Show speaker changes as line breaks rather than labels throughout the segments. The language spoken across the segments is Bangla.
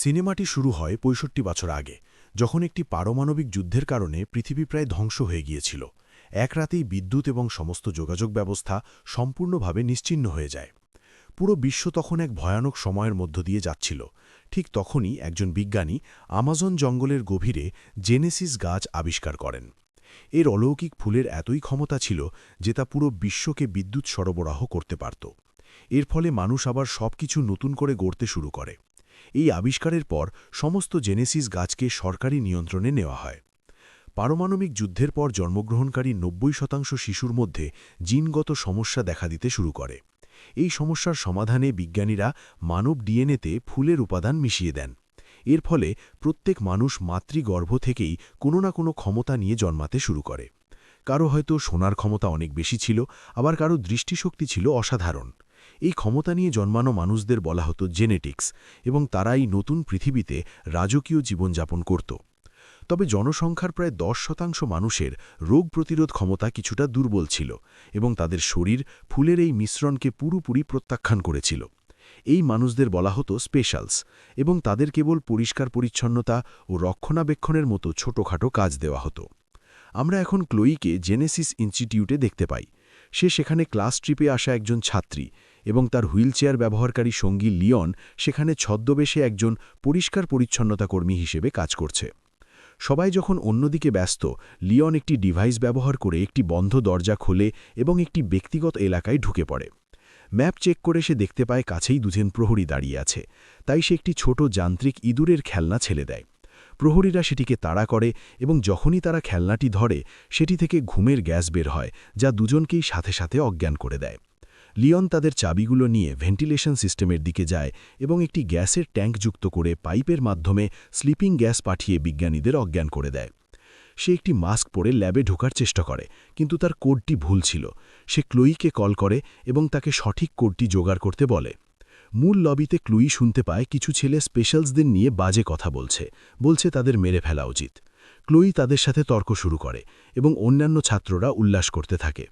সিনেমাটি শুরু হয় ৬৫ বছর আগে, যখন একটি পারমাণবিক যুদ্ধের কারণে পৃথিবী প্রায় ধ্বংস হয়ে গিয়েছিল। এক রাতেই বিদ্যুৎ এবং সমস্ত যোগাযোগ ব্যবস্থা সম্পূর্ণভাবে নিশ্চিহ্ন হয়ে যায়। পুরো বিশ্ব তখন এক ভয়ানক সময়ের মধ্য দিয়ে যাচ্ছিল। ঠিক তখনই একজন বিজ্ঞানী আমাজন জঙ্গলের গভীরে জেনেসিস গাছ আবিষ্কার করেন। এর অলৌকিক ফুলের এতই ক্ষমতা ছিল যে তা পুরো বিশ্বকে বিদ্যুৎ সরবরাহ করতে পারত। এর ফলে মানুষ আবার সবকিছু নতুন করে গড়তে শুরু করে। এই আবিষ্কারের পর সমস্ত জেনেসিস গাছকে সরকারি নিয়ন্ত্রণে নেওয়া হয়। পারমাণবিক যুদ্ধের পর জন্মগ্রহণকারী ৯০% শিশুর মধ্যে জিনগত সমস্যা দেখা দিতে শুরু করে। এই সমস্যার সমাধানে বিজ্ঞানীরা মানব ডিএনএতে ফুলের উপাদান মিশিয়ে দেন। এর ফলে প্রত্যেক মানুষ মাতৃগর্ভ থেকেই কোনো না কোনো ক্ষমতা নিয়ে জন্মাতে শুরু করে। কারো হয়তো শোনার ক্ষমতা অনেক বেশি ছিল, আবার কারো দৃষ্টিশক্তি ছিল অসাধারণ। এই ক্ষমতা নিয়ে জন্মানো মানুষদের বলা হতো জেনেটিক্স, এবং তারাই নতুন পৃথিবীতে রাজকীয় জীবনযাপন করত। তবে জনসংখ্যার প্রায় ১০% মানুষের রোগ প্রতিরোধ ক্ষমতা কিছুটা দুর্বল ছিল, এবং তাদের শরীর ফুলের এই মিশ্রণকে পুরোপুরি প্রত্যাখ্যান করেছিল। এই মানুষদের বলা হতো স্পেশালস, এবং তাদের কেবল পরিষ্কার পরিচ্ছন্নতা ও রক্ষণাবেক্ষণের মতো ছোটখাটো কাজ দেওয়া হতো। আমরা এখন ক্লোইকে জেনেসিস ইনস্টিটিউটে দেখতে পাই। সে সেখানে ক্লাস ট্রিপে আসা একজন ছাত্রী, এবং তার হুইলচেয়ার ব্যবহারকারী সঙ্গী লিওন সেখানে ছদ্মবেশে একজন পরিষ্কার পরিচ্ছন্নতা কর্মী হিসেবে কাজ করছে। সবাই যখন অন্যদিকে ব্যস্ত, লিওন একটি ডিভাইস ব্যবহার করে একটি বন্ধ দরজা খোলে এবং একটি ব্যক্তিগত এলাকায় ঢুকে পড়ে। ম্যাপ চেক করে সে দেখতে পায় কাছেই দুজন প্রহরী দাঁড়িয়ে আছে, তাই সে একটি ছোট যান্ত্রিক ইঁদুরের খেলনা ছেড়ে দেয়। প্রহরীরা সেটিকে তাড়া করে, এবং যখনই তারা খেলনাটি ধরে সেটি থেকে ঘুমের গ্যাস বের হয়, যা দুজনকেই সাথে সাথে অজ্ঞান করে দেয়। লিওন তাদের চাবিগুলো নিয়ে ভেন্টিলেশন সিস্টেমের দিকে যায় এবং একটি গ্যাসের ট্যাঙ্ক যুক্ত করে পাইপের মাধ্যমে স্লিপিং গ্যাস পাঠিয়ে বিজ্ঞানীদের অজ্ঞান করে দেয়। সে একটি মাস্ক পরে ল্যাবে ঢোকার চেষ্টা করে, কিন্তু তার কোডটি ভুল ছিল। সে ক্লোইকে কল করে এবং তাকে সঠিক কোডটি জোগাড় করতে বলে। মূল লবিতে ক্লুই শুনতে পায় কিছু ছেলে স্পেশালসদের নিয়ে বাজে কথা বলছে তাদের মেরে ফেলা উচিত। ক্লোই তাদের সাথে তর্ক শুরু করে, এবং অন্যান্য ছাত্ররা উল্লাস করতে থাকে।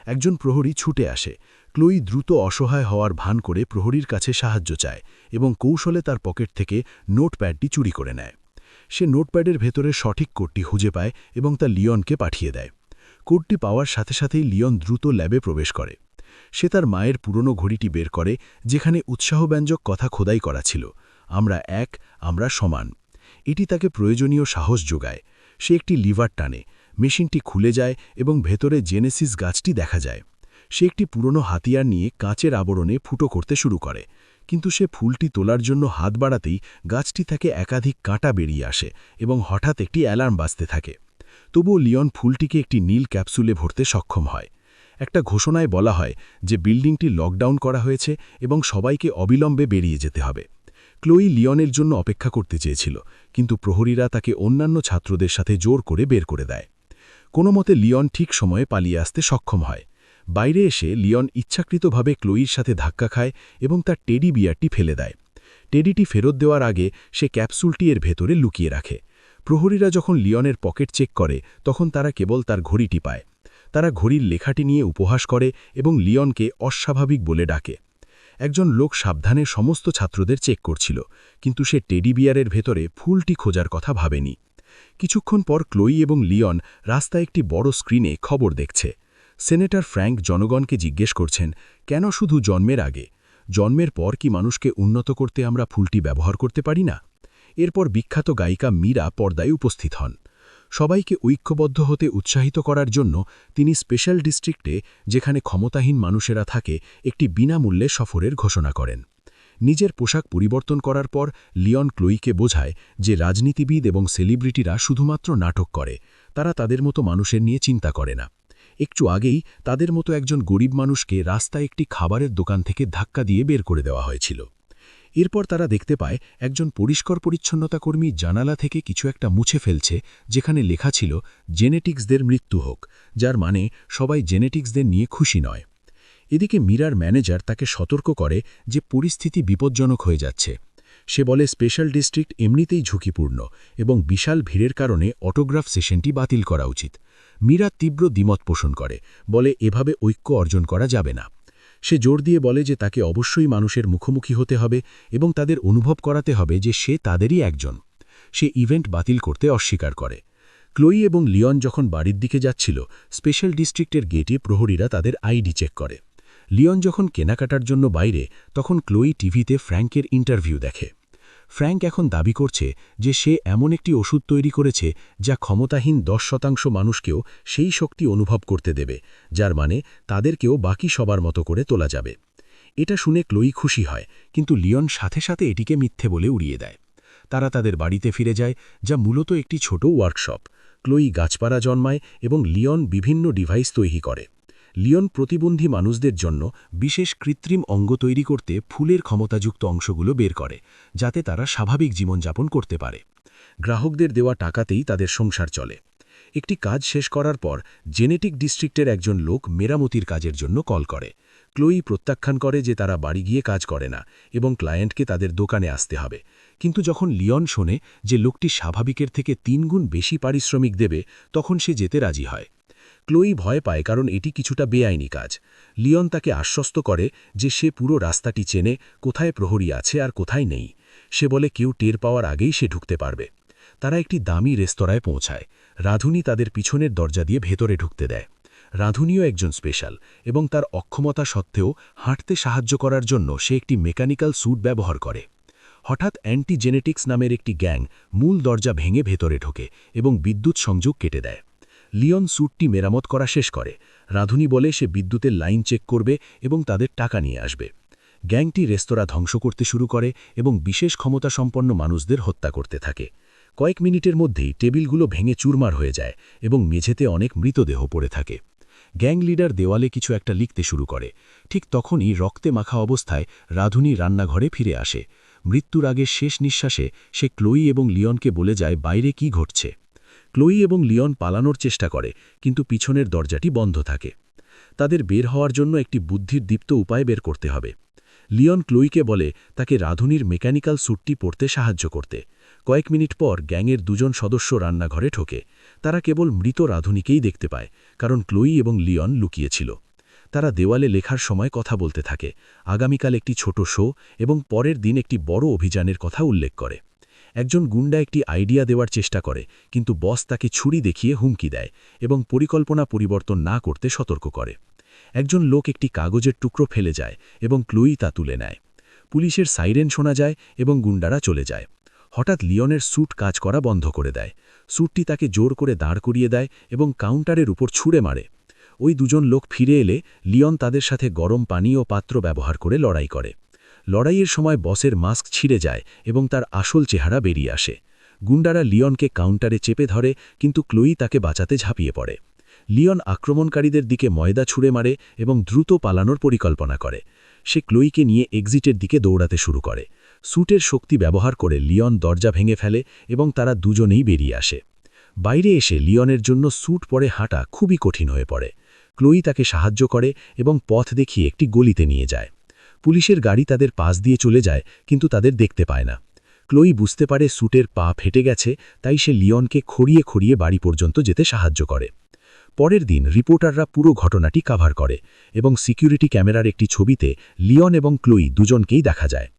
একজন প্রহরী ছুটে আসে। ক্লোই দ্রুত অসহায় হওয়ার ভান করে প্রহরীর কাছে সাহায্য চায়, এবং কৌশলে তার পকেট থেকে নোটপ্যাডটি চুরি করে নেয়। সে নোটপ্যাডের ভেতরে সঠিক কোডটি খুঁজে পায় এবং তা লিওনকে পাঠিয়ে দেয়। কোডটি পাওয়ার সাথে সাথেই লিওন দ্রুত ল্যাবে প্রবেশ করে। সে তার মায়ের পুরনো ঘড়িটি বের করে, যেখানে উৎসাহব্যঞ্জক কথা খোদাই করা ছিল, আমরা এক, আমরা সমান। এটি তাকে প্রয়োজনীয় সাহস যোগায়। সে একটি লিভার টানে, মেশিনটি খুলে যায় এবং ভেতরে জেনেসিস গাছটি দেখা যায়। সে একটি পুরনো হাতিয়ার নিয়ে কাঁচের আবরণে ফুটো করতে শুরু করে, কিন্তু সে ফুলটি তোলার জন্য হাত বাড়াতেই গাছটি থেকে একাধিক কাঁটা বেরিয়ে আসে এবং হঠাৎ একটি অ্যালার্ম বাজতে থাকে। তবুও লিওন ফুলটিকে একটি নীল ক্যাপসুলে ভরতে সক্ষম হয়। একটা ঘোষণায় বলা হয় যে বিল্ডিংটি লকডাউন করা হয়েছে এবং সবাইকে অবিলম্বে বেরিয়ে যেতে হবে। ক্লোই লিওনের জন্য অপেক্ষা করতে চেয়েছিল, কিন্তু প্রহরীরা তাকে অন্যান্য ছাত্রদের সাথে জোর করে বের করে দেয়। কোনো মতে লিওন ঠিক সময়ে পালিয়ে আসতে সক্ষম হয়। বাইরে এসে লিওন ইচ্ছাকৃতভাবে ক্লোইর সাথে ধাক্কা খায় এবং তার টেডি বিয়ারটি ফেলে দেয়। টেডিটি ফেরত দেওয়ার আগে সে ক্যাপসুলটি এর ভেতরে লুকিয়ে রাখে। প্রহরীরা যখন লিওনের পকেট চেক করে, তখন তারা কেবল তার ঘড়িটি পায়। তারা ঘড়ির লেখাটি নিয়ে উপহাস করে এবং লিওনকে অস্বাভাবিক বলে ডাকে। একজন লোক সাবধানে সমস্ত ছাত্রদের চেক করছিল, কিন্তু সে টেডি বিয়ারের ভেতরে ফুলটি খোঁজার কথা ভাবেনি। কিছুক্ষণ পর ক্লোই এবং লিওন রাস্তায় একটি বড় স্ক্রিনে খবর দেখছে। সেনেটর ফ্র্যাঙ্ক জনগণকে জিজ্ঞেস করছেন, কেন শুধু জন্মের আগে? জন্মের পর কি মানুষকে উন্নত করতে আমরা ফুলটি ব্যবহার করতে পারি না? এরপর বিখ্যাত গায়িকা মীরা পর্দায় উপস্থিত হন। সবাইকে ঐক্যবদ্ধ হতে উৎসাহিত করার জন্য তিনি স্পেশাল ডিস্ট্রিক্টে, যেখানে ক্ষমতাহীন মানুষেরা থাকে, একটি বিনামূল্যে সফরের ঘোষণা করেন। নিজের পোশাক পরিবর্তন করার পর লিওন ক্লোইকে বোঝায় যে রাজনীতিবিদ এবং সেলিব্রিটিরা শুধুমাত্র নাটক করে, তারা তাদের মতো মানুষের নিয়ে চিন্তা করে না। একটু আগেই তাদের মতো একজন গরিব মানুষকে রাস্তায় একটি খাবারের দোকান থেকে ধাক্কা দিয়ে বের করে দেওয়া হয়েছিল। এরপর তারা দেখতে পায় একজন পরিষ্কার পরিচ্ছন্নতা কর্মী জানালা থেকে কিছু একটা মুছে ফেলছে, যেখানে লেখা ছিল জেনেটিক্সদের মৃত্যু হোক, যার মানে সবাই জেনেটিক্সদের নিয়ে খুশি নয়। এদিকে মীরার ম্যানেজার তাকে সতর্ক করে যে পরিস্থিতি বিপজ্জনক হয়ে যাচ্ছে। সে বলে স্পেশাল ডিস্ট্রিক্ট এমনিতেই ঝুঁকিপূর্ণ এবং বিশাল ভিড়ের কারণে অটোগ্রাফ সেশনটি বাতিল করা উচিত। মীরা তীব্র দ্বিমত পোষণ করে, বলে এভাবে ঐক্য অর্জন করা যাবে না। সে জোর দিয়ে বলে যে তাকে অবশ্যই মানুষের মুখোমুখি হতে হবে এবং তাদের অনুভব করাতে হবে যে সে তাদেরই একজন। সে ইভেন্ট বাতিল করতে অস্বীকার করে। ক্লোই এবং লিওন যখন বাড়ির দিকে যাচ্ছিল, স্পেশাল ডিস্ট্রিক্টের গেটে প্রহরীরা তাদের আইডি চেক করে। লিওন যখন কেনাকাটার জন্য বাইরে, তখন ক্লোই টিভিতে ফ্র্যাঙ্কের ইন্টারভিউ দেখে। ফ্র্যাঙ্ক এখন দাবি করছে যে সে এমন একটি ওষুধ তৈরি করেছে যা ক্ষমতাহীন 10% মানুষকেও সেই শক্তি অনুভব করতে দেবে, যার মানে তাদেরকেও বাকি সবার মতো করে তোলা যাবে। এটা শুনে ক্লোই খুশি হয়, কিন্তু লিওন সাথে সাথে এটিকে মিথ্যে বলে উড়িয়ে দেয়। তারা তাদের বাড়িতে ফিরে যায়, যা মূলত একটি ছোট ওয়ার্কশপ। ক্লোই গাছপালা জন্মায় এবং লিওন বিভিন্ন ডিভাইস তৈরি করে। লিওন প্রতিবন্ধী মানুষদের জন্য বিশেষ কৃত্রিম অঙ্গ তৈরি করতে ফুলের ক্ষমতাযুক্ত অংশগুলো বের করে, যাতে তারা স্বাভাবিক জীবনযাপন করতে পারে। গ্রাহকদের দেওয়া টাকাতেই তাদের সংসার চলে। একটি কাজ শেষ করার পর জেনেটিক ডিস্ট্রিক্টের একজন লোক মেরামতির কাজের জন্য কল করে। ক্লোই প্রত্যাখ্যান করে যে তারা বাড়ি গিয়ে কাজ করে না এবং ক্লায়েন্টকে তাদের দোকানে আসতে হবে। কিন্তু যখন লিওন শোনে যে লোকটি স্বাভাবিকের থেকে 3 গুণ বেশি পারিশ্রমিক দেবে, তখন সে যেতে রাজি হয়। ক্লোই ভয় পায় কারণ এটি কিছুটা বেআইনি কাজ। লিওন তাকে আশ্বস্ত করে যে সে পুরো রাস্তাটি চেনে, কোথায় প্রহরী আছে আর কোথায় নেই। সে বলে কেউ টের পাওয়ার আগেই সে ঢুকতে পারবে। তারা একটি দামি রেস্তোরাঁয় পৌঁছায়। রাঁধুনি তাদের পিছনের দরজা দিয়ে ভেতরে ঢুকতে দেয়। রাঁধুনিও একজন স্পেশাল এবং তার অক্ষমতা সত্ত্বেও হাঁটতে সাহায্য করার জন্য সে একটি মেকানিক্যাল স্যুট ব্যবহার করে। হঠাৎ অ্যান্টি জেনেটিক্স নামের একটি গ্যাং মূল দরজা ভেঙে ভেতরে ঢোকে এবং বিদ্যুৎ সংযোগ কেটে দেয়। লিওন স্যুটটি মেরামত করা শেষ করে। রাঁধুনি বলে সে বিদ্যুতের লাইন চেক করবে এবং তাদের টাকা নিয়ে আসবে। গ্যাংটি রেস্তোরাঁ ধ্বংস করতে শুরু করে এবং বিশেষ ক্ষমতাসম্পন্ন মানুষদের হত্যা করতে থাকে। কয়েক মিনিটের মধ্যেই টেবিলগুলো ভেঙে চুরমার হয়ে যায় এবং মেঝেতে অনেক মৃতদেহ পড়ে থাকে। গ্যাং লিডার দেওয়ালে কিছু একটা লিখতে শুরু করে। ঠিক তখনই রক্তে মাখা অবস্থায় রাঁধুনি রান্নাঘরে ফিরে আসে। মৃত্যুর আগে শেষ নিঃশ্বাসে সে ক্লোই এবং লিওনকে বলে যায় বাইরে কি ঘটছে। ক্লোই এবং লিওন পালানোর চেষ্টা করে, কিন্তু পিছনের দরজাটি বন্ধ থাকে। তাদের বের হওয়ার জন্য একটি বুদ্ধির দীপ্ত উপায় বের করতে হবে। লিওন ক্লোইকে বলে তাকে রাঁধুনির মেকানিক্যাল স্যুটটি পরতে সাহায্য করতে। কয়েক মিনিট পর গ্যাংয়ের 2 জন সদস্য রান্নাঘরে ঢোকে। তারা কেবল মৃত রাঁধুনিকেই দেখতে পায়, কারণ ক্লোই এবং লিওন লুকিয়েছিল। তারা দেওয়ালে লেখার সময় কথা বলতে থাকে। আগামীকাল একটি ছোট শো এবং পরের দিন একটি বড় অভিযানের কথা উল্লেখ করে। একজন গুন্ডা একটি আইডিয়া দেওয়ার চেষ্টা করে, কিন্তু বস তাকে ছুরি দেখিয়ে হুমকি দেয় এবং পরিকল্পনা পরিবর্তন না করতে সতর্ক করে। একজন লোক একটি কাগজের টুকরো ফেলে যায় এবং ক্লোই তা তুলে নেয়। পুলিশের সাইরেন শোনা যায় এবং গুন্ডারা চলে যায়। হঠাৎ লিওনের স্যুট কাজ করা বন্ধ করে দেয়। স্যুটটি তাকে জোর করে দাঁড় করিয়ে দেয় এবং কাউন্টারের উপর ছুঁড়ে মারে। ওই 2 জন লোক ফিরে এলে লিওন তাদের সাথে গরম পানি ও পাত্র ব্যবহার করে লড়াই করে। লড়াইয়ের সময় বসের মাস্ক ছিঁড়ে যায় এবং তার আসল চেহারা বেরিয়ে আসে। গুন্ডারা লিওনকে কাউন্টারে চেপে ধরে, কিন্তু ক্লোই তাকে বাঁচাতে ঝাঁপিয়ে পড়ে। লিওন আক্রমণকারীদের দিকে ময়দা ছুঁড়ে মারে এবং দ্রুত পালানোর পরিকল্পনা করে। সে ক্লোইকে নিয়ে এক্সিটের দিকে দৌড়াতে শুরু করে। স্যুটের শক্তি ব্যবহার করে লিওন দরজা ভেঙে ফেলে এবং তারা দুজনেই বেরিয়ে আসে। বাইরে এসে লিওনের জন্য স্যুট পরে হাঁটা খুবই কঠিন হয়ে পড়ে। ক্লোই তাকে সাহায্য করে এবং পথ দেখিয়ে একটি গলিতে নিয়ে যায়। পুলিশের গাড়ি তাদের পাশ দিয়ে চলে যায়, কিন্তু তাদের দেখতে পায় না। ক্লোই বুঝতে পারে স্যুটের পা ফেটে গেছে, তাই সে লিওনকে খড়িয়ে খড়িয়ে বাড়ি পর্যন্ত যেতে সাহায্য করে। পরের দিন রিপোর্টাররা পুরো ঘটনাটি কভার করে এবং সিকিউরিটি ক্যামেরার একটি ছবিতে লিওন এবং ক্লোই দুজনকেই দেখা যায়।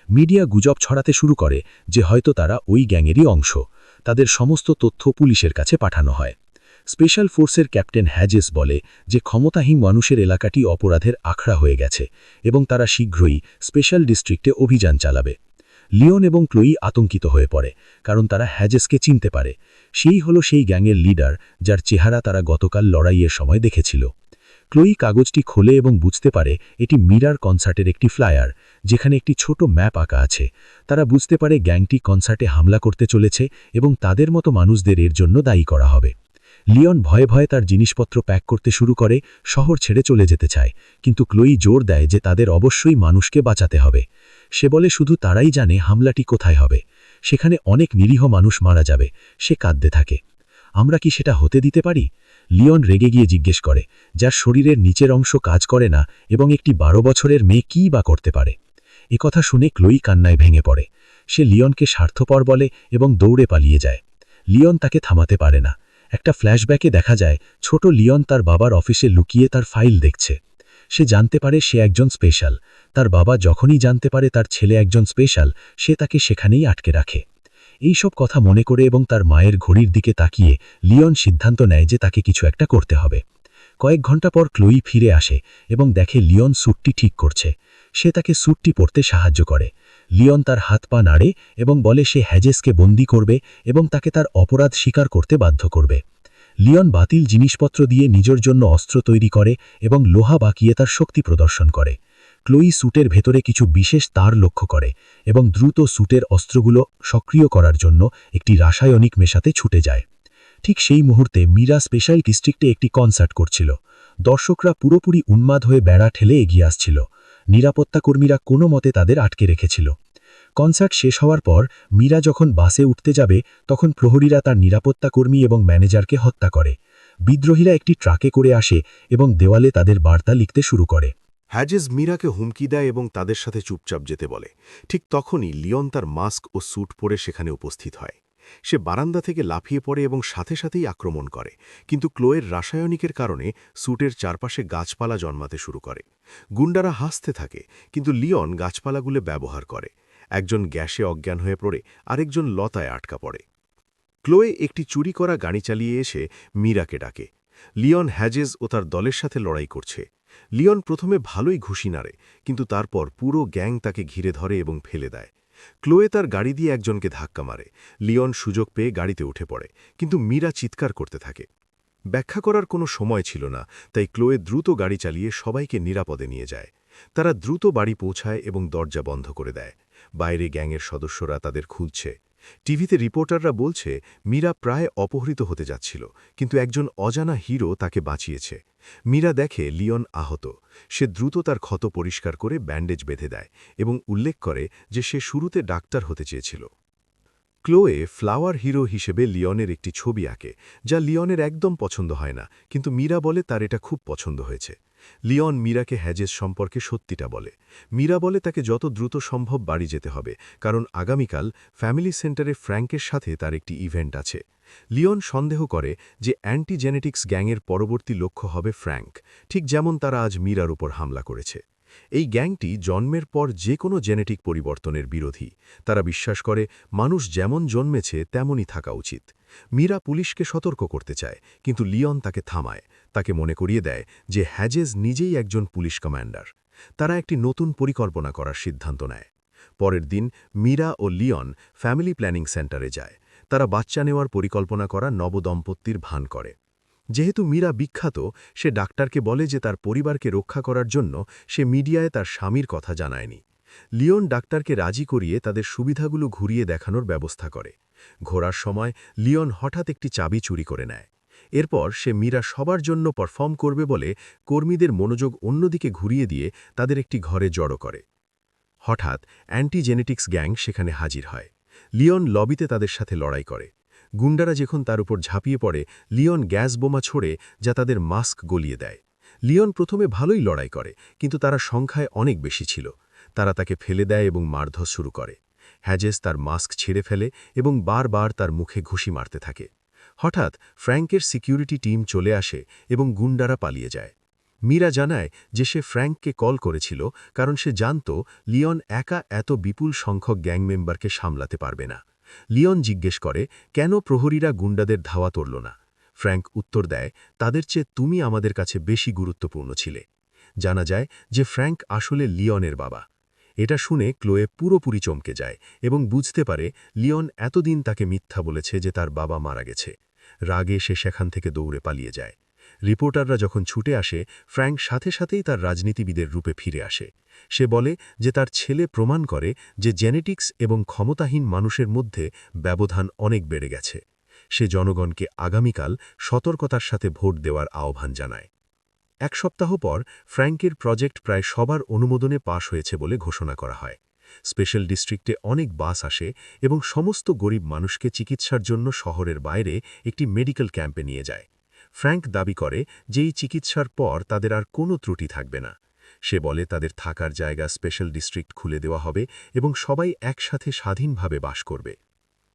মিডিয়া গুজব ছড়াতে শুরু করে যে হয়তো তারা ওই গ্যাংয়েরই অংশ। তাদের সমস্ত তথ্য পুলিশের কাছে পাঠানো হয়। স্পেশাল ফোর্সের ক্যাপ্টেন হ্যাজেস বলে যে ক্ষমতাহীন মানুষের এলাকাটি অপরাধের আখড়া হয়ে গেছে এবং তারা শীঘ্রই স্পেশাল ডিস্ট্রিক্টে অভিযান চালাবে। লিওন এবং ক্লোই আতঙ্কিত হয়ে পড়ে, কারণ তারা হ্যাজেসকে চিনতে পারে। সেই হলো সেই গ্যাংয়ের লিডার যার চেহারা তারা গতকাল লড়াইয়ের সময় দেখেছিল। ক্লোই কাগজটি খোলে এবং বুঝতে পারে এটি মিরার কনসার্টের একটি ফ্লায়ার, যেখানে একটি ছোট ম্যাপ আঁকা আছে। তারা বুঝতে পারে গ্যাংটি কনসার্টে হামলা করতে চলেছে এবং তাদের মতো মানুষদের এর জন্য দায়ী করা হবে। লিওন ভয়ে ভয়ে তার জিনিসপত্র প্যাক করতে শুরু করে, শহর ছেড়ে চলে যেতে চায়, কিন্তু ক্লোই জোর দেয় যে তাদের অবশ্যই মানুষকে বাঁচাতে হবে। সে বলে শুধু তারাই জানে হামলাটি কোথায় হবে। সেখানে অনেক নিরীহ মানুষ মারা যাবে। সে কাঁদতে থাকে। আমরা কি সেটা হতে দিতে পারি? লিওন রেগে গিয়ে জিজ্ঞেস করে, যার শরীরের নিচের অংশ কাজ করে না এবং একটি 12 বছরের মেয়ে কী বা করতে পারে? কথা শুনে ক্লোই কান্নায় ভেঙে পড়ে। সে লিওনকে স্বার্থপর বলে এবং দৌড়ে পালিয়ে যায়। লিওন তাকে থামাতে পারে না। একটা ফ্ল্যাশব্যাকে দেখা যায় ছোট লিওন তার বাবার অফিসে লুকিয়ে তার ফাইল দেখছে।
সে জানতে পারে সে একজন স্পেশাল। তার বাবা যখনই জানতে পারে তার ছেলে একজন স্পেশাল, সে তাকে সেখানেই আটকে রাখে। এই সব কথা মনে করে এবং তার মায়ের ঘড়ির দিকে তাকিয়ে লিওন সিদ্ধান্ত নেয় যে তাকে কিছু একটা করতে হবে। কয়েক ঘন্টা পর ক্লোই ফিরে আসে এবং দেখে লিওন স্যুটটি ঠিক করছে। সে তাকে স্যুটটি পরতে সাহায্য করে। লিওন তার হাত পা নাড়ে এবং বলে সে হ্যাজেসকে বন্দী করবে এবং তাকে তার অপরাধ স্বীকার করতে বাধ্য করবে। লিওন বাতিল জিনিসপত্র দিয়ে নিজের জন্য অস্ত্র তৈরি করে এবং লোহা বাকিয়ে তার শক্তি প্রদর্শন করে। ক্লোই স্যুটের ভেতরে কিছু বিশেষ তার লক্ষ্য করে এবং দ্রুত স্যুটের অস্ত্রগুলো সক্রিয় করার জন্য একটি রাসায়নিক মেশাতে ছুটে যায়। ঠিক সেই মুহূর্তে মীরা স্পেশাল ডিস্ট্রিক্টে একটি কনসার্ট করছিল। দর্শকরা পুরোপুরি উন্মাদ হয়ে বেড়া ঠেলে এগিয়ে আসছিল। নিরাপত্তাকর্মীরা কোনো মতে তাদের আটকে রেখেছিল। কনসার্ট শেষ হওয়ার পর মীরা যখন বাসে উঠতে যাবে তখন প্রহরীরা তার নিরাপত্তাকর্মী এবং ম্যানেজারকে হত্যা করে। বিদ্রোহীরা একটি ট্রাকে করে আসে এবং দেওয়ালে তাদের বার্তা লিখতে শুরু করে।
হ্যাজেস মীরাকে হুমকি দেয় এবং তাদের সাথে চুপচাপ যেতে বলে। ঠিক তখনই লিওন তার মাস্ক ও স্যুট পরে সেখানে উপস্থিত হয়। সে বারান্দা থেকে লাফিয়ে পড়ে এবং সাথে সাথেই আক্রমণ করে, কিন্তু ক্লোয়ের রাসায়নিকের কারণে স্যুটের চারপাশে গাছপালা জন্মাতে শুরু করে। গুন্ডারা হাসতে থাকে, কিন্তু লিওন গাছপালাগুলো ব্যবহার করে। একজন গ্যাসে অজ্ঞান হয়ে পড়ে, আরেকজন লতায় আটকা পড়ে। ক্লোয়ে একটি চুরি করা গাড়ি চালিয়ে এসে মীরাকে ডাকে। লিওন হ্যাজেস ও তার দলের সাথে লড়াই করছে। লিওন প্রথমে ভালোই ঘুষি নাড়ে, কিন্তু তারপর পুরো গ্যাং তাকে ঘিরে ধরে এবং ফেলে দেয়। ক্লোয়ে তার গাড়ি দিয়ে একজনকে ধাক্কা মারে। লিওন সুযোগ পেয়ে গাড়িতে উঠে পড়ে, কিন্তু মীরা চিৎকার করতে থাকে। ব্যাখ্যা করার কোনো সময় ছিল না, তাই ক্লোয়ে দ্রুত গাড়ি চালিয়ে সবাইকে নিরাপদে নিয়ে যায়। তারা দ্রুত বাড়ি পৌঁছায় এবং দরজা বন্ধ করে দেয়। বাইরে গ্যাংয়ের সদস্যরা তাদের খুঁজছে। টিভিতে রিপোর্টাররা বলছে মীরা প্রায় অপহৃত হতে যাচ্ছিল, কিন্তু একজন অজানা হিরো তাকে বাঁচিয়েছে। মীরা দেখে লিওন আহত। সে দ্রুত তার ক্ষত পরিষ্কার করে ব্যান্ডেজ বেঁধে দেয় এবং উল্লেখ করে যে সে শুরুতে ডাক্তার হতে চেয়েছিল। ক্লোয়ে ফ্লাওয়ার হিরো হিসেবে লিওনের একটি ছবি আঁকে, যা লিওনের একদম পছন্দ হয় না, কিন্তু মীরা বলে তার এটা খুব পছন্দ হয়েছে। লিওন মীরাকে হ্যাজেস সম্পর্কে সত্যিটা বলে। মীরা বলে তাকে যত দ্রুত সম্ভব বাড়ি যেতে হবে, কারণ আগামীকাল ফ্যামিলি সেন্টারে ফ্র্যাঙ্কের সাথে তার একটি ইভেন্ট আছে। লিওন সন্দেহ করে যে অ্যান্টি জেনেটিক্স গ্যাংয়ের পরবর্তী লক্ষ্য হবে ফ্র্যাঙ্ক, ঠিক যেমন তারা আজ মীরার উপর হামলা করেছে। এই গ্যাংটি জন্মের পর যে কোনো জেনেটিক পরিবর্তনের বিরোধী। তারা বিশ্বাস করে মানুষ যেমন জন্মেছে তেমনই থাকা উচিত। মীরা পুলিশকে সতর্ক করতে চায়, কিন্তু লিওন তাকে থামায়। তাকে মনে করিয়ে দেয় যে হ্যাজেস নিজেই একজন পুলিশ কমান্ডার। তারা একটি নতুন পরিকল্পনা করার সিদ্ধান্ত নেয়। পরের দিন মীরা ও লিওন ফ্যামিলি প্ল্যানিং সেন্টারে যায়। তারা বাচ্চা নেওয়ার পরিকল্পনা করা নবদম্পতির ভান করে। যেহেতু মীরা বিখ্যাত, সে ডাক্তারকে বলে যে তার পরিবারকে রক্ষা করার জন্য সে মিডিয়ায় তার স্বামীর কথা জানায়নি। লিওন ডাক্তারকে রাজি করিয়ে তাদের সুবিধাগুলো ঘুরিয়ে দেখানোর ব্যবস্থা করে। ঘোরার সময় লিওন হঠাৎ একটি চাবি চুরি করে নেয়। এরপর সে মীরা সবার জন্য পারফর্ম করবে বলে কর্মীদের মনোযোগ অন্যদিকে ঘুরিয়ে দিয়ে তাদের একটি ঘরে জড়ো করে। হঠাৎ অ্যান্টি জেনেটিক্স গ্যাং সেখানে হাজির হয়। লিওন লবিতে তাদের সাথে লড়াই করে। গুন্ডারা যখন তার উপর ঝাঁপিয়ে পড়ে, লিওন গ্যাস বোমা ছোড়ে, যা তাদের মাস্ক গলিয়ে দেয়। লিওন প্রথমে ভালোই লড়াই করে, কিন্তু তারা সংখ্যায় অনেক বেশি ছিল। তারা তাকে ফেলে দেয় এবং মারধর শুরু করে। হ্যাজেস তার মাস্ক ছিঁড়ে ফেলে এবং বারবার তার মুখে ঘুষি মারতে থাকে। হঠাৎ ফ্র্যাঙ্কের সিকিউরিটি টিম চলে আসে এবং গুন্ডারা পালিয়ে যায়। মীরা জানায় যে সে ফ্র্যাঙ্ককে কল করেছিল, কারণ সে জানত লিওন একা এত বিপুল সংখ্যক গ্যাং মেম্বারকে সামলাতে পারবে না। লিওন জিজ্ঞেস করে কেন প্রহরীরা গুন্ডাদের ধাওয়া করল না। ফ্র্যাঙ্ক উত্তর দেয়, তাদের চেয়ে তুমি আমাদের কাছে বেশি গুরুত্বপূর্ণ ছিলে। জানা যায় যে ফ্র্যাঙ্ক আসলে লিওনের বাবা। এটা শুনে ক্লোয়ে পুরোপুরি চমকে যায় এবং বুঝতে পারে লিওন এতদিন তাকে মিথ্যা বলেছে যে তার বাবা মারা গেছে। রাগে সে সেখান থেকে দৌড়ে পালিয়ে যায়। রিপোর্টাররা যখন ছুটে আসে, ফ্র্যাঙ্ক সাথে সাথেই তার রাজনীতিবিদের রূপে ফিরে আসে। সে বলে যে তার ছেলে প্রমাণ করে যে জেনেটিক্স এবং ক্ষমতাহীন মানুষের মধ্যে ব্যবধান অনেক বেড়ে গেছে। সে জনগণকে আগামীকাল সতর্কতার সাথে ভোট দেওয়ার আহ্বান জানায়। এক সপ্তাহ পর ফ্র্যাঙ্কের প্রজেক্ট প্রায় সবার অনুমোদনে পাশ হয়েছে বলে ঘোষণা করা হয়। স্পেশাল ডিস্ট্রিক্টে অনেক বাস আসে এবং সমস্ত গরিব মানুষকে চিকিৎসার জন্য শহরের বাইরে একটি মেডিকেল ক্যাম্পে নিয়ে যায়। ফ্র্যাঙ্ক দাবি করে যে এই চিকিৎসার পর তাদের আর কোনো ত্রুটি থাকবে না। সে বলে তাদের থাকার জায়গা স্পেশাল ডিস্ট্রিক্ট খুলে দেওয়া হবে এবং সবাই একসাথে স্বাধীনভাবে বাস করবে।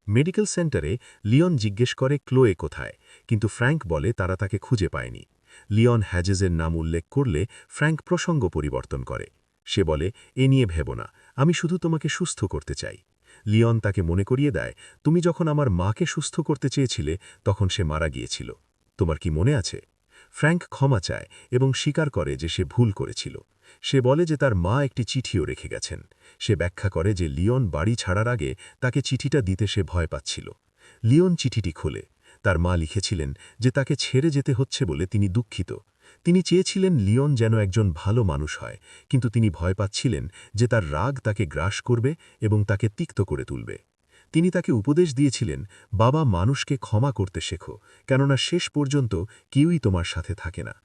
মেডিকেল সেন্টারে লিওন জিজ্ঞেস করে ক্লোয়ে কোথায়, কিন্তু ফ্র্যাঙ্ক বলে তারা তাকে খুঁজে পায়নি।
লিওন হ্যাজেসের নাম উল্লেখ করলে ফ্র্যাঙ্ক প্রসঙ্গ পরিবর্তন করে। সে বলে, এ নিয়ে ভেবো না, আমি শুধু তোমাকে সুস্থ করতে চাই। লিওন তাকে মনে করিয়ে দেয়, তুমি যখন আমার মাকে সুস্থ করতে চেয়েছিলে তখন সে মারা গিয়েছিল। তোমার কি মনে আছে? ফ্র্যাঙ্ক ক্ষমা চায় এবং স্বীকার করে যে সে ভুল করেছিল। সে বলে যে তার মা একটি চিঠিও রেখে গেছেন। সে ব্যাখ্যা করে যে লিওন বাড়ি ছাড়ার আগে তাকে চিঠিটা দিতে সে ভয় পাচ্ছিল। লিওন চিঠিটি খোলে। তার মা লিখেছিলেন যে তাকে ছেড়ে যেতে হচ্ছে বলে তিনি দুঃখিত। তিনি চেয়েছিলেন লিওন যেন একজন ভালো মানুষ হয়, কিন্তু তিনি ভয় পাচ্ছিলেন যে তার রাগ তাকে গ্রাস করবে এবং তাকে তিক্ত করে তুলবে। তিনি তাকে উপদেশ দিয়েছিলেন, বাবা, মানুষকে ক্ষমা করতে শেখো, কেননা শেষ পর্যন্ত কেউই তোমার সাথে থাকে না।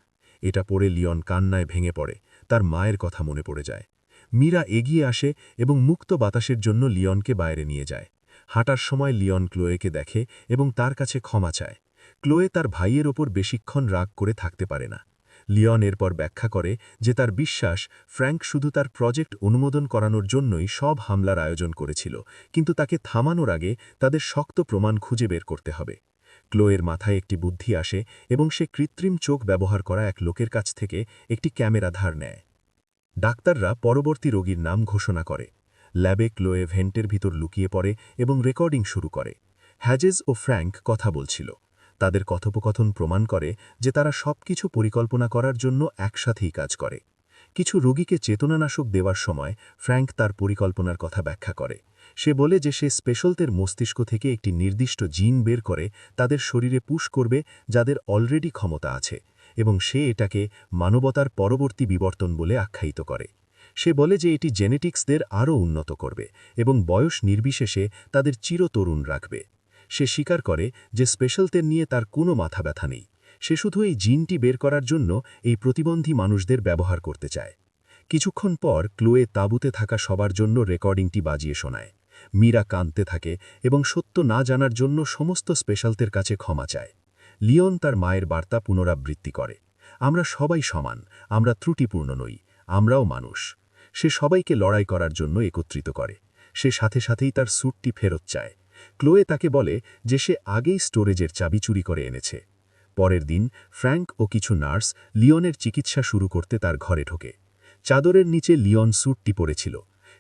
এটা পড়ে লিওন কান্নায় ভেঙে পড়ে। তার মায়ের কথা মনে পড়ে যায়। মীরা এগিয়ে আসে এবং মুক্ত বাতাসের জন্য লিওনকে বাইরে নিয়ে যায়। হাঁটার সময় লিওন ক্লোয়েকে দেখে এবং তার কাছে ক্ষমা চায়। ক্লোয়ে তার ভাইয়ের ওপর বেশিক্ষণ রাগ করে থাকতে পারে না। লিওন এরপর ব্যাখ্যা করে যে তার বিশ্বাস ফ্র্যাঙ্ক শুধু তার প্রজেক্ট অনুমোদন করানোর জন্যই সব হামলার আয়োজন করেছিল, কিন্তু তাকে থামানোর আগে তাদের শক্ত প্রমাণ খুঁজে বের করতে হবে। ক্লোয়ের মাথায় একটি বুদ্ধি আসে এবং সে কৃত্রিম চোখ ব্যবহার করা এক লোকের কাছ থেকে একটি ক্যামেরা ধার নেয়। ডাক্তাররা পরবর্তী রোগীর নাম ঘোষণা করে। ল্যাবে ক্লোয়ে ভেন্টের ভিতর লুকিয়ে পড়ে এবং রেকর্ডিং শুরু করে। হ্যাজেস ও ফ্র্যাঙ্ক কথা বলছিল। তাদের কথোপকথন প্রমাণ করে যে তারা সবকিছু পরিকল্পনা করার জন্য একসাথেই কাজ করে। কিছু রোগীকে চেতনানাশক দেওয়ার সময় ফ্র্যাঙ্ক তার পরিকল্পনার কথা ব্যাখ্যা করে। সে বলে যে সে স্পেশালদের মস্তিষ্ক থেকে একটি নির্দিষ্ট জিন বের করে তাদের শরীরে পুশ করবে যাদের অলরেডি ক্ষমতা আছে, এবং সে এটাকে মানবতার পরবর্তী বিবর্তন বলে আখ্যায়িত করে। সে বলে যে এটি জেনেটিক্সদের আরও উন্নত করবে এবং বয়স নির্বিশেষে তাদের চিরতরুণ রাখবে। সে স্বীকার করে যে স্পেশালদের নিয়ে তার কোনো মাথা ব্যথা নেই। সে শুধু এই জিনটি বের করার জন্য এই প্রতিবন্ধী মানুষদের ব্যবহার করতে চায়। কিছুক্ষণ পর ক্লোয়ে তাঁবুতে থাকা সবার জন্য রেকর্ডিংটি বাজিয়ে শোনায়। মীরা কাঁদতে থাকে এবং সত্য না জানার জন্য সমস্ত স্পেশালদের কাছে ক্ষমা চায়। লিওন তার মায়ের বার্তা পুনরাবৃত্তি করে, আমরা সবাই সমান, আমরা ত্রুটিপূর্ণ নই, আমরাও মানুষ। সে সবাইকে লড়াই করার জন্য একত্রিত করে। সে সাথে সাথেই তার স্যুটটি ফেরত চায়। ক্লোয়ে তাকে বলে যে সে আগেই স্টোরেজের চাবি চুরি করে এনেছে। পরের দিন ফ্র্যাঙ্ক ও কিছু নার্স লিওনের চিকিৎসা শুরু করতে তার ঘরে ঢোকে। চাদরের নিচে লিওন স্যুটটি পরেছিল।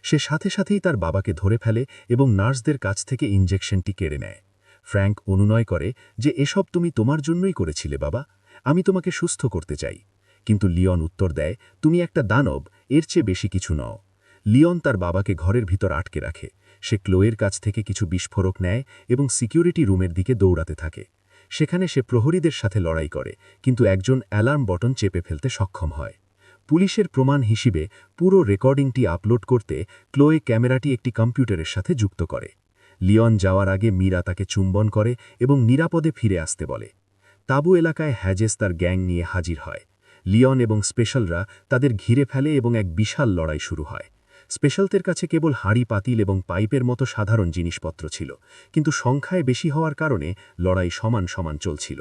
সে সাথে সাথেই তার বাবাকে ধরে ফেলে এবং নার্সদের কাছ থেকে ইনজেকশনটি কেড়ে নেয়। ফ্র্যাঙ্ক অনুনয় করে যে এসব তুমি তোমার জন্যই করেছিলে বাবা, আমি তোমাকে সুস্থ করতে চাই। কিন্তু লিওন উত্তর দেয়, তুমি একটা দানব, এর চেয়ে বেশি কিছু নও। লিওন তার বাবাকে ঘরের ভিতর আটকে রাখে। সে ক্লোয়ের কাছ থেকে কিছু বিস্ফোরক নেয় এবং সিকিউরিটি রুমের দিকে দৌড়াতে থাকে। সেখানে সে প্রহরীদের সাথে লড়াই করে, কিন্তু একজন অ্যালার্ম বটন চেপে ফেলতে সক্ষম হয়। পুলিশের প্রমাণ হিসেবে পুরো রেকর্ডিংটি আপলোড করতে ক্লোয়ে ক্যামেরাটি একটি কম্পিউটারের সাথে যুক্ত করে। লিওন যাওয়ার আগে মীরা তাকে চুম্বন করে এবং নিরাপদে ফিরে আসতে বলে। তাঁবু এলাকায় হ্যাজেস তার গ্যাং নিয়ে হাজির হয়। লিওন এবং স্পেশালরা তাদের ঘিরে ফেলে এবং এক বিশাল লড়াই শুরু হয়। স্পেশালদের কাছে কেবল হাঁড়ি পাতিল এবং পাইপের মতো সাধারণ জিনিসপত্র ছিল, কিন্তু সংখ্যায় বেশি হওয়ার কারণে লড়াই সমান সমান চলছিল।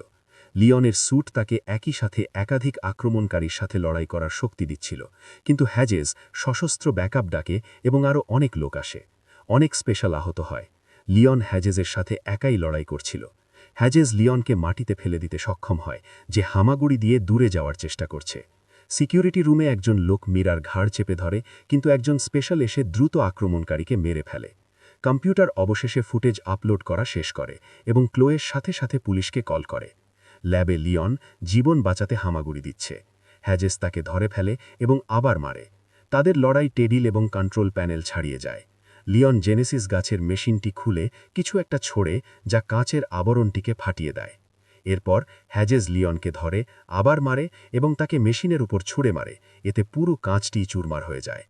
লিওনের স্যুট তাকে একই সাথে একাধিক আক্রমণকারীর সাথে লড়াই করার শক্তি দিচ্ছিল, কিন্তু হ্যাজেস সশস্ত্র ব্যাকআপ ডাকে এবং আরও অনেক লোক আসে। অনেক স্পেশাল আহত হয়। লিওন হ্যাজেসের সাথে একাই লড়াই করছিল। হ্যাজেস লিওনকে মাটিতে ফেলে দিতে সক্ষম হয়, যে হামাগুড়ি দিয়ে দূরে যাওয়ার চেষ্টা করছে। সিকিউরিটি রুমে একজন লোক মীরার ঘাড় চেপে ধরে, কিন্তু একজন স্পেশাল এসে দ্রুত আক্রমণকারীকে মেরে ফেলে। কম্পিউটার অবশেষে ফুটেজ আপলোড করা শেষ করে এবং ক্লোয়ের সাথে সাথে পুলিশকে কল করে। ল্যাবে লিওন জীবন বাঁচাতে হামাগুড়ি দিচ্ছে। হ্যাজেস তাকে ধরে ফেলে এবং আবার মারে। তাদের লড়াই টেবিল এবং কন্ট্রোল প্যানেল ছাড়িয়ে যায়। লিওন জেনেসিস গাছের মেশিনটি খুলে কিছু একটা ছোড়ে, যা কাঁচের আবরণটিকে ফাটিয়ে দেয়। এরপর হ্যাজেস লিওনকে ধরে, আবার মারে এবং তাকে মেশিনের উপর ছুঁড়ে মারে। এতে পুরো কাঁচটি চুরমার হয়ে যায়।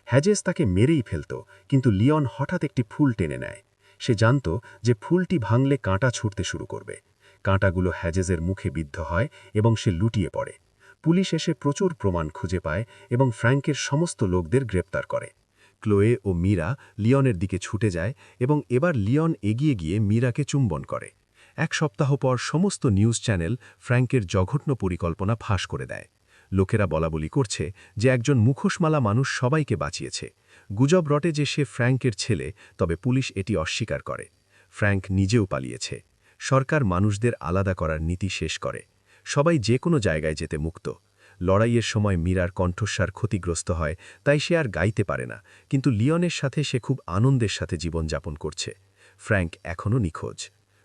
হ্যাজেস তাকে মেরেই ফেলত, কিন্তু লিওন হঠাৎ একটি ফুল টেনে নেয়। সে জানত যে ফুলটি ভাঙলে কাঁটা ছুটতে শুরু করবে। কাঁটাগুলো হ্যাজেসের মুখে বিদ্ধ হয় এবং সে লুটিয়ে পড়ে। পুলিশ এসে প্রচুর প্রমাণ খুঁজে পায় এবং ফ্র্যাঙ্কের সমস্ত লোকদের গ্রেপ্তার করে।
ক্লোয়ে ও মীরা লিওনের দিকে ছুটে যায় এবং এবার লিওন এগিয়ে গিয়ে মীরাকে চুম্বন করে। এক সপ্তাহ পর সমস্ত নিউজ চ্যানেল ফ্র্যাঙ্কের জঘন্য পরিকল্পনা ফাঁস করে দেয়। লোকেরা বলাবলি করছে যে একজন মুখোশমালা মানুষ সবাইকে বাঁচিয়েছে। গুজব রটে যে সে ফ্র্যাঙ্কের ছেলে, তবে পুলিশ এটি অস্বীকার করে। ফ্র্যাঙ্ক নিজেও পালিয়েছে। সরকার মানুষদের আলাদা করার নীতি শেষ করে।
সবাই যে কোনো জায়গায় যেতে মুক্ত। লড়াইয়ের সময় মীরার কণ্ঠস্বার ক্ষতিগ্রস্ত হয়, তাই সে আর গাইতে পারে না, কিন্তু লিওনের সাথে সে খুব আনন্দের সাথে জীবনযাপন করছে। ফ্র্যাঙ্ক এখনও নিখোঁজ।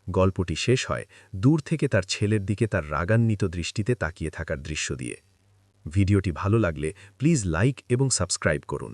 গল্পটি শেষ হয় দূর থেকে তার ছেলের দিকে তার রাগান্বিত দৃষ্টিতে তাকিয়ে থাকার দৃশ্য দিয়ে। ভিডিওটি ভালো লাগলে প্লিজ লাইক এবং সাবস্ক্রাইব করুন।